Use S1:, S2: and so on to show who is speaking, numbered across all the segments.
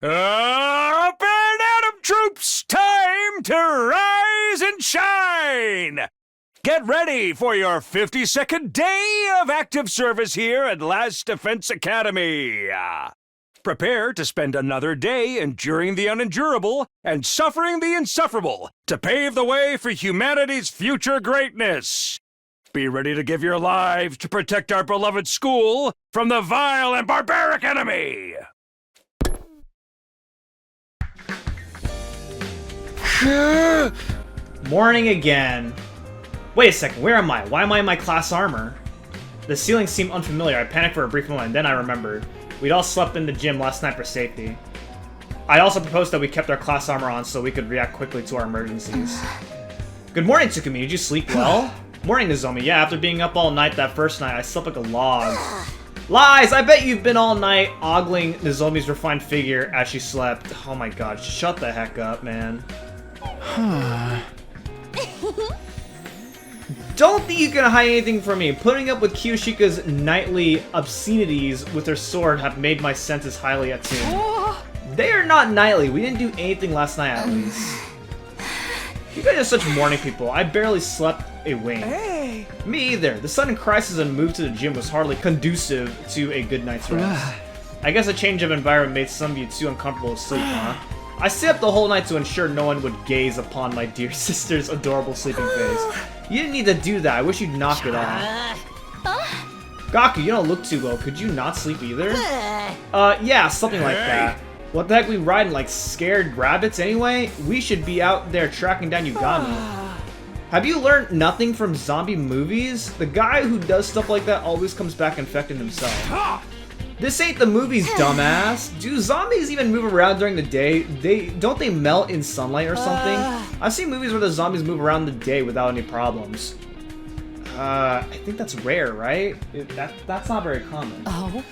S1: Up and Atom troops, time to rise and shine! Get ready for your 52nd day of active service here at Last Defense Academy. Prepare to spend another day enduring the unendurable and suffering the insufferable to pave the way for humanity's future greatness. Be ready to give your lives to protect our beloved school from the vile and barbaric enemy!
S2: Morning again. Wait a second, where am I? Why am I in my class armor? The ceiling seemed unfamiliar. I panicked for a brief moment, and then I remembered. We'd all slept in the gym last night for safety. I also proposed that we kept our class armor on so we could react quickly to our emergencies. Good morning, Tsukumi. Did you sleep well? Morning, Nozomi. Yeah, after being up all night that first night, I slept like a log. Lies! I bet you've been all night ogling Nozomi's refined figure as she slept. Oh my god, shut the heck up, man. Don't think you can hide anything from me. Putting up with Kiyoshika's nightly obscenities with her sword have made my senses highly attuned. They are not nightly. We didn't do anything last night, at least. You guys are such morning people. I barely slept a wink. Hey. Me either. The sudden crisis and move to the gym was hardly conducive to a good night's rest. I guess a change of environment made some of you too uncomfortable to sleep, huh? I stayed up the whole night to ensure no one would gaze upon my dear sister's adorable sleeping face. You didn't need to do that. I wish you'd knock it off. Gaku, you don't look too well. Could you not sleep either? Yeah, something like that. What the heck, we riding like scared rabbits anyway? We should be out there tracking down Yugamu. Have you learned nothing from zombie movies? The guy who does stuff like that always comes back infected himself. This ain't the movies, dumbass. Do zombies even move around during the day? Don't they melt in sunlight or something? I've seen movies where the zombies move around the day without any problems. I think that's rare, right? That's not very common. Oh.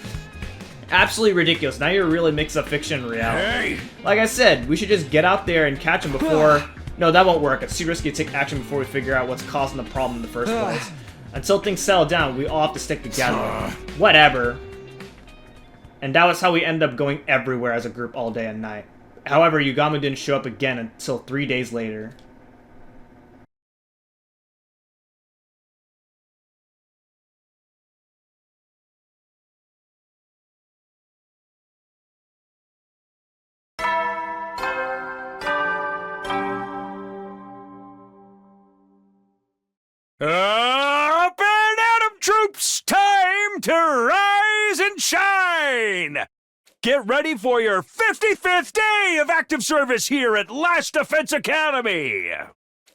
S2: Absolutely ridiculous. Now you're really mixing up fiction and reality. Hey. Like I said, we should just get out there and catch them before... No, that won't work. It's too risky to take action before we figure out what's causing the problem in the first place. Until things settle down, we all have to stick together. Whatever. And that was how we ended up going everywhere as a group all day and night. However, Yugamu didn't show up again until 3 days later.
S1: Up and Atom troops, time to rise and shine! Get ready for your 55th day of active service here at Last Defense Academy!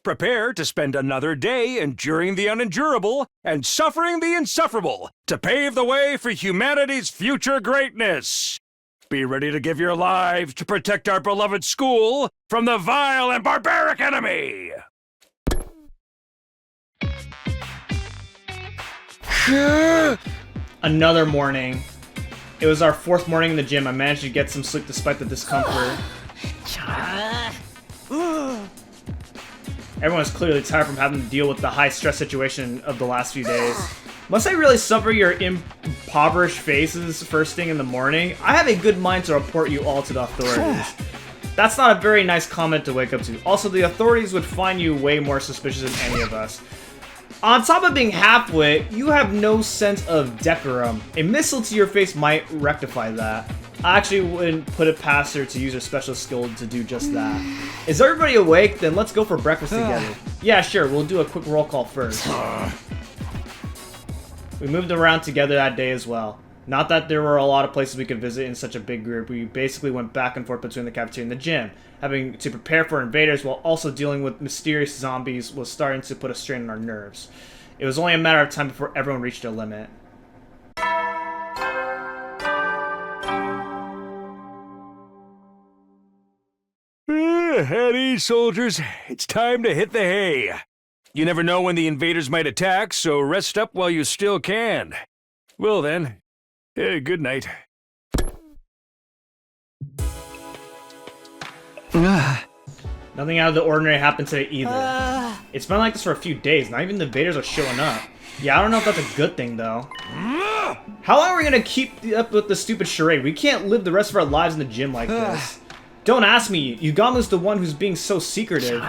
S1: Prepare to spend another day enduring the unendurable and suffering the insufferable to pave the way for humanity's future greatness. Be ready to give your lives to protect our beloved school from the vile and barbaric enemy!
S2: Another morning. It was our 4th morning in the gym. I managed to get some sleep despite the discomfort. Everyone is clearly tired from having to deal with the high stress situation of the last few days. Must I really suffer your impoverished faces first thing in the morning? I have a good mind to report you all to the authorities. That's not a very nice comment to wake up to. Also, the authorities would find you way more suspicious than any of us. On top of being half-wit, you have no sense of decorum. A missile to your face might rectify that. I actually wouldn't put it past her to use her special skill to do just that. Is everybody awake? Then let's go for breakfast together. Yeah, sure, we'll do a quick roll call first. We moved around together that day as well. Not that there were a lot of places we could visit in such a big group. We basically went back and forth between the cafeteria and the gym. Having to prepare for invaders while also dealing with mysterious zombies was starting to put a strain on our nerves. It was only a matter of time before everyone reached their limit.
S1: At ease, soldiers. It's time to hit the hay. You never know when the invaders might attack, so rest up while you still can. Well then, good night.
S2: Nothing out of the ordinary happened today either. It's been like this for a few days. Not even the invaders are showing up. Yeah, I don't know if that's a good thing though. How long are we gonna keep up with the stupid charade? We can't live the rest of our lives in the gym like this. Don't ask me. Yugamu's the one who's being so secretive.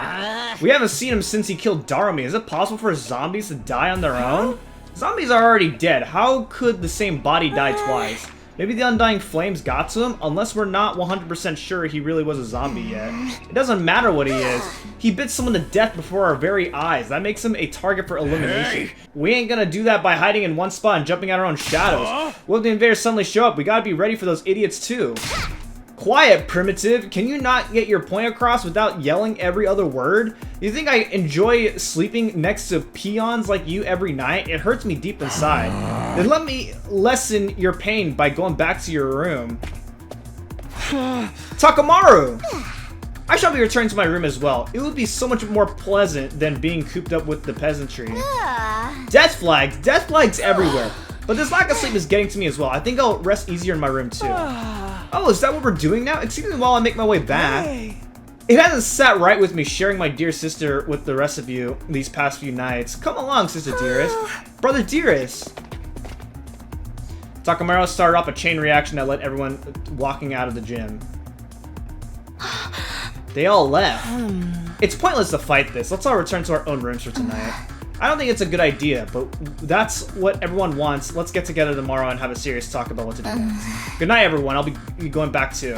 S2: We haven't seen him since he killed Darumi. Is it possible for zombies to die on their own? Zombies are already dead. How could the same body die twice? Maybe the undying flames got to him, unless we're not 100% sure he really was a zombie yet. It doesn't matter what he is. He bit someone to death before our very eyes. That makes him a target for elimination. We ain't gonna do that by hiding in one spot and jumping out our own shadows. What if the invaders suddenly show up? We gotta be ready for those idiots too. Quiet, primitive. Can you not get your point across without yelling every other word? You think I enjoy sleeping next to peons like you every night? It hurts me deep inside. Then let me lessen your pain by going back to your room. Takamaru! I shall be returning to my room as well. It would be so much more pleasant than being cooped up with the peasantry. Death flags! Death flags everywhere. But this lack of sleep is getting to me as well. I think I'll rest easier in my room too. Oh, is that what we're doing now? Excuse me while I make my way back. It hasn't sat right with me sharing my dear sister with the rest of you these past few nights. Come along, sister dearest. Brother dearest. Takamaru started off a chain reaction that led everyone walking out of the gym. They all left. It's pointless to fight this. Let's all return to our own rooms for tonight. I don't think it's a good idea, but that's what everyone wants. Let's get together tomorrow and have a serious talk about what to do next. Good night, everyone. I'll be going back too.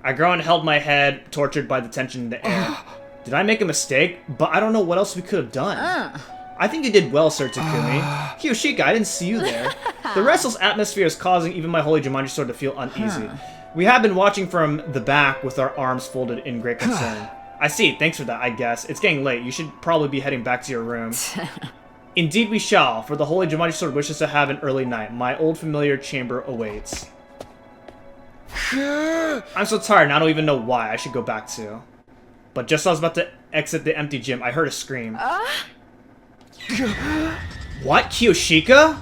S2: I groaned and held my head, tortured by the tension in the air. Did I make a mistake? But I don't know what else we could have done. I think you did well, Sir Takumi. Kiyoshika, I didn't see you there. The restless atmosphere is causing even my holy Jumanji sword to feel uneasy. We have been watching from the back with our arms folded in great concern. I see. Thanks for that, I guess. It's getting late. You should probably be heading back to your room. Indeed we shall, for the holy Jumanji sword wishes to have an early night. My old familiar chamber awaits. I'm so tired and I don't even know why I should go back to. But just as I was about to exit the empty gym, I heard a scream. What? Kiyoshika?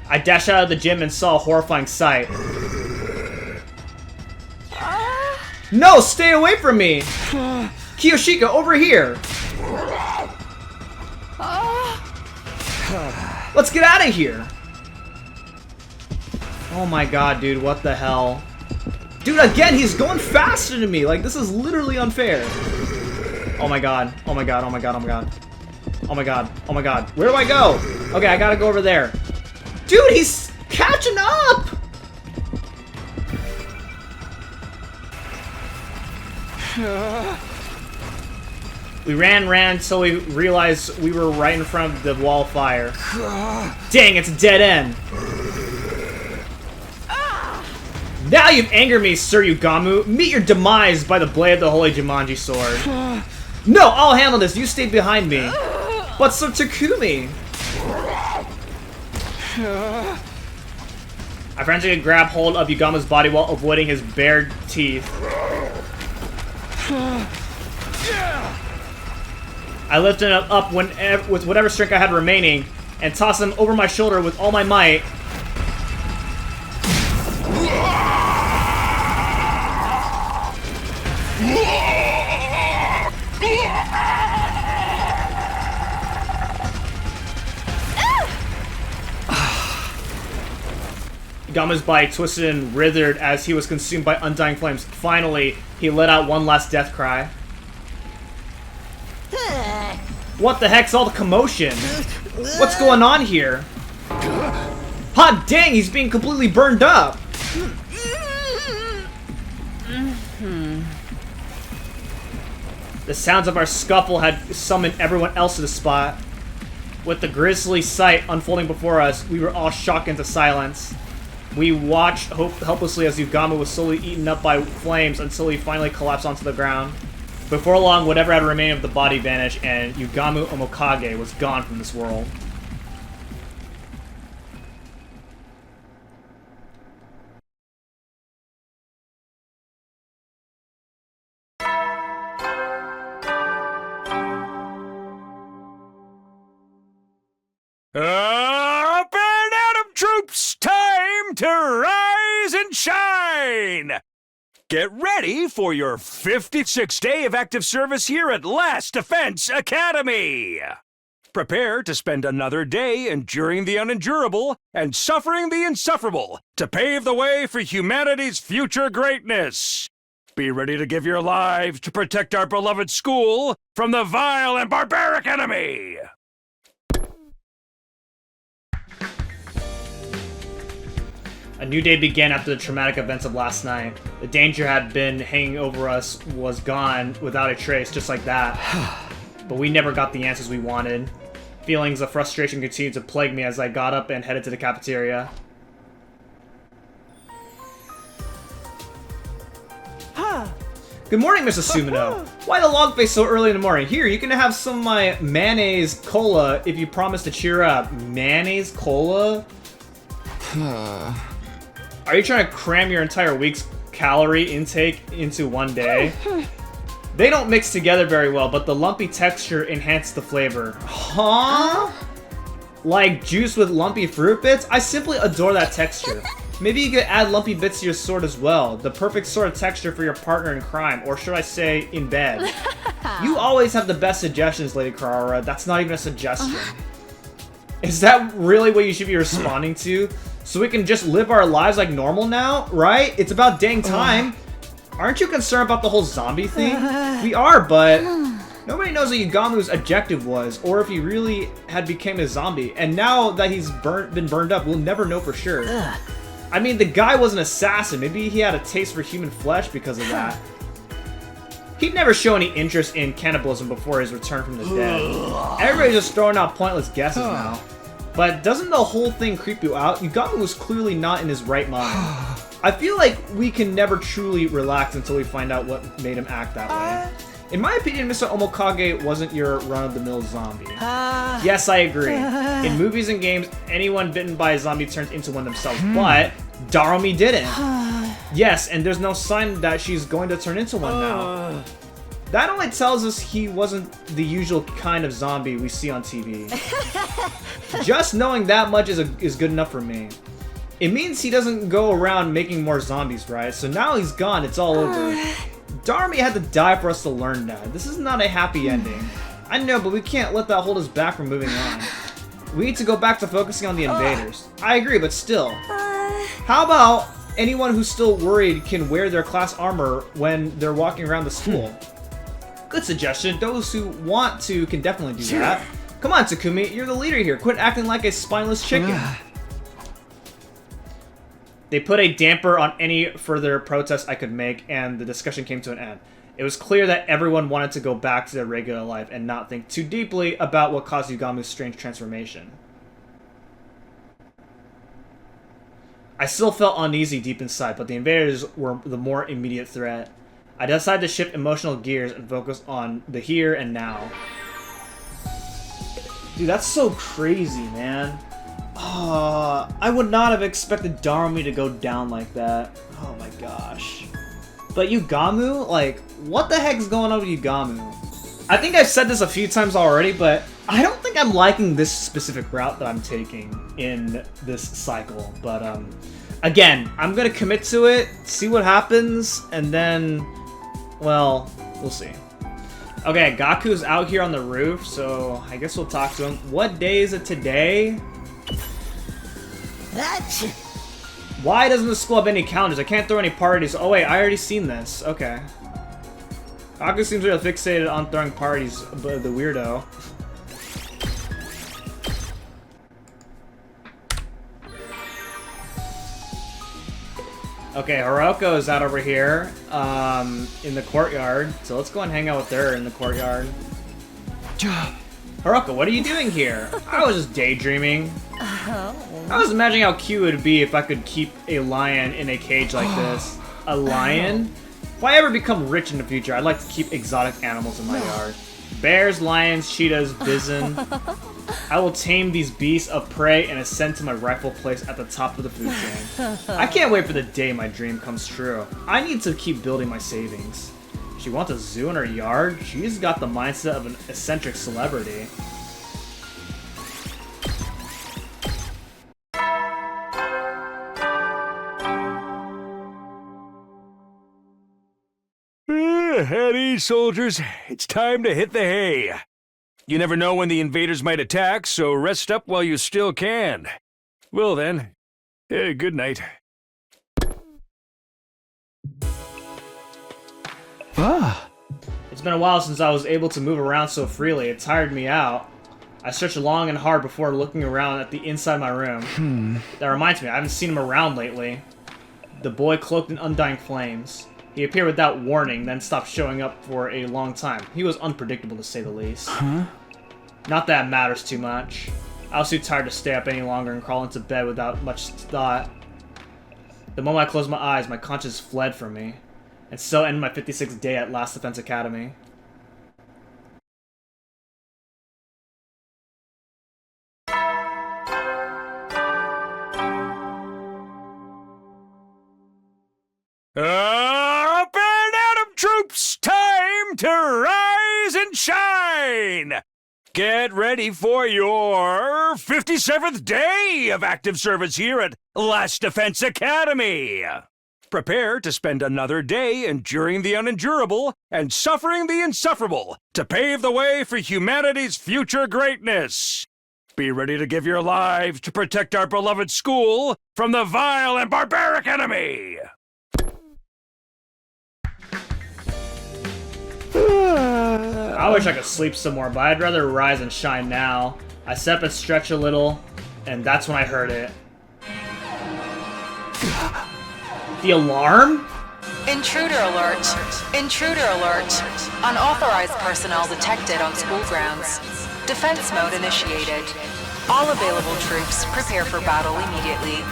S2: I dashed out of the gym and saw a horrifying sight. No, stay away from me! Kiyoshika, over here! Let's get out of here! Oh my god, dude, what the hell? Dude, again, he's going faster than me! Like, this is literally unfair. Oh my god, oh my god, oh my god, oh my god. Oh my god, oh my god. Where do I go? Okay, I gotta go over there. Dude, he's catching up! We ran until we realized we were right in front of the wall of fire. Dang, it's a dead end. Now you've angered me, Sir Yugamu. Meet your demise by the blade of the holy Jumanji sword. No, I'll handle this. You stay behind me. But Sir Takumi. I frantically grabbed hold of Yugamu's body while avoiding his bared teeth. I lifted him up with whatever strength I had remaining and tossed him over my shoulder with all my might. Yugamu's body twisted and writhed as he was consumed by undying flames. Finally, he let out one last death cry. What the heck's all the commotion? What's going on here? Hot dang, he's being completely burned up! The sounds of our scuffle had summoned everyone else to the spot. With the grisly sight unfolding before us, we were all shocked into silence. We watched helplessly as Yugamu was slowly eaten up by flames until he finally collapsed onto the ground. Before long, whatever had remained of the body vanished, and Yugamu Omokage was gone from this world.
S1: Up and Atom troops, time to rise and shine! Get ready for your 56th day of active service here at Last Defense Academy! Prepare to spend another day enduring the unendurable and suffering the insufferable to pave the way for humanity's future greatness. Be ready to give your lives to protect our beloved school from the vile and barbaric enemy!
S2: A new day began after the traumatic events of last night. The danger had been hanging over us was gone without a trace, just like that. But we never got the answers we wanted. Feelings of frustration continued to plague me as I got up and headed to the cafeteria. Good morning, Mr. Sumino. Why the long face so early in the morning? Here, you can have some of my mayonnaise cola if you promise to cheer up. Mayonnaise cola? Are you trying to cram your entire week's calorie intake into one day? They don't mix together very well, but the lumpy texture enhances the flavor. Huh? Like juice with lumpy fruit bits? I simply adore that texture. Maybe you could add lumpy bits to your sword as well. The perfect sort of texture for your partner in crime, or should I say, in bed. You always have the best suggestions, Lady Carrara. That's not even a suggestion. Is that really what you should be responding to? So we can just live our lives like normal now, right? It's about dang time. Aren't you concerned about the whole zombie thing? We are, but nobody knows what Yugamu's objective was, or if he really had become a zombie. And now that he's been burned up, we'll never know for sure. I mean, the guy was an assassin. Maybe he had a taste for human flesh because of that. He'd never show any interest in cannibalism before his return from the dead. Everybody's just throwing out pointless guesses now. But doesn't the whole thing creep you out? Yugamu was clearly not in his right mind. I feel like we can never truly relax until we find out what made him act that way. In my opinion, Mr. Omokage wasn't your run-of-the-mill zombie. Yes, I agree. In movies and games, anyone bitten by a zombie turns into one themselves, but Darumi didn't. Yes, and there's no sign that she's going to turn into one now. That only tells us he wasn't the usual kind of zombie we see on TV. Just knowing that much is good enough for me. It means he doesn't go around making more zombies, right? So now he's gone, it's all over. Darumi had to die for us to learn that. This is not a happy ending. I know, but we can't let that hold us back from moving on. We need to go back to focusing on the invaders. I agree, but still. How about anyone who's still worried can wear their class armor when they're walking around the school? Good suggestion. Those who want to can definitely do that. Come on, Takumi, you're the leader here. Quit acting like a spineless chicken. They put a damper on any further protest I could make, and the discussion came to an end. It was clear that everyone wanted to go back to their regular life and not think too deeply about what caused Yugamu's strange transformation. I still felt uneasy deep inside, but the invaders were the more immediate threat. I decided to shift emotional gears and focus on the here and now. Dude, that's so crazy, man. I would not have expected Darumi to go down like that. Oh my gosh. But Yugamu? Like, what the heck is going on with Yugamu? I think I've said this a few times already, but I don't think I'm liking this specific route that I'm taking in this cycle. But, again, I'm gonna commit to it, see what happens, and then, well, we'll see. Okay, Gaku's out here on the roof, so I guess we'll talk to him. What day is it today? Why doesn't the school have any calendars? I can't throw any parties. Oh wait, I already seen this. Okay. Gaku seems really fixated on throwing parties, but the weirdo. Okay, Hiroko is out over here, in the courtyard. So let's go and hang out with her in the courtyard. Hiroko, what are you doing here? I was just daydreaming. I was imagining how cute it would be if I could keep a lion in a cage like this. A lion? If I ever become rich in the future, I'd like to keep exotic animals in my yard. Bears, lions, cheetahs, bison. I will tame these beasts of prey and ascend to my rightful place at the top of the food chain. I can't wait for the day my dream comes true. I need to keep building my savings. She wants a zoo in her yard? She's got the mindset of an eccentric celebrity.
S1: At ease, soldiers. It's time to hit the hay. You never know when the invaders might attack, so rest up while you still can. Well then, good night.
S2: It's been a while since I was able to move around so freely. It tired me out. I searched long and hard before looking around at the inside of my room. That reminds me, I haven't seen him around lately. The boy cloaked in undying flames. He appeared without warning, then stopped showing up for a long time. He was unpredictable, to say the least. Not that it matters too much. I was too tired to stay up any longer and crawl into bed without much thought. The moment I closed my eyes, my conscience fled from me. And so ended my 56th day at Last Defense Academy.
S1: Up and Atom troops! Time to rise and shine! Get ready for your 57th day of active service here at Last Defense Academy! Prepare to spend another day enduring the unendurable and suffering the insufferable to pave the way for humanity's future greatness. Be ready to give your lives to protect our beloved school from the vile and barbaric enemy!
S2: I wish I could sleep some more, but I'd rather rise and shine now. I sat up and stretched a little, and that's when I heard it. The alarm?
S3: Intruder alert! Intruder alert! Unauthorized personnel detected on school grounds. Defense mode initiated. All available troops prepare for battle immediately.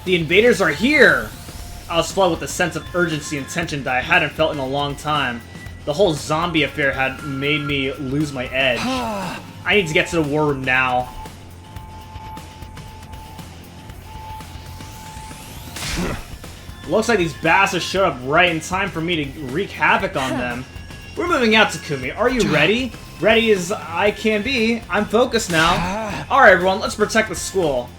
S2: The invaders are here! I was flooded with a sense of urgency and tension that I hadn't felt in a long time. The whole zombie affair had made me lose my edge. I need to get to the war room now. Looks like these bastards showed up right in time for me to wreak havoc on them. We're moving out, Takumi. Are you ready? Ready as I can be. I'm focused now. Alright, everyone, let's protect the school.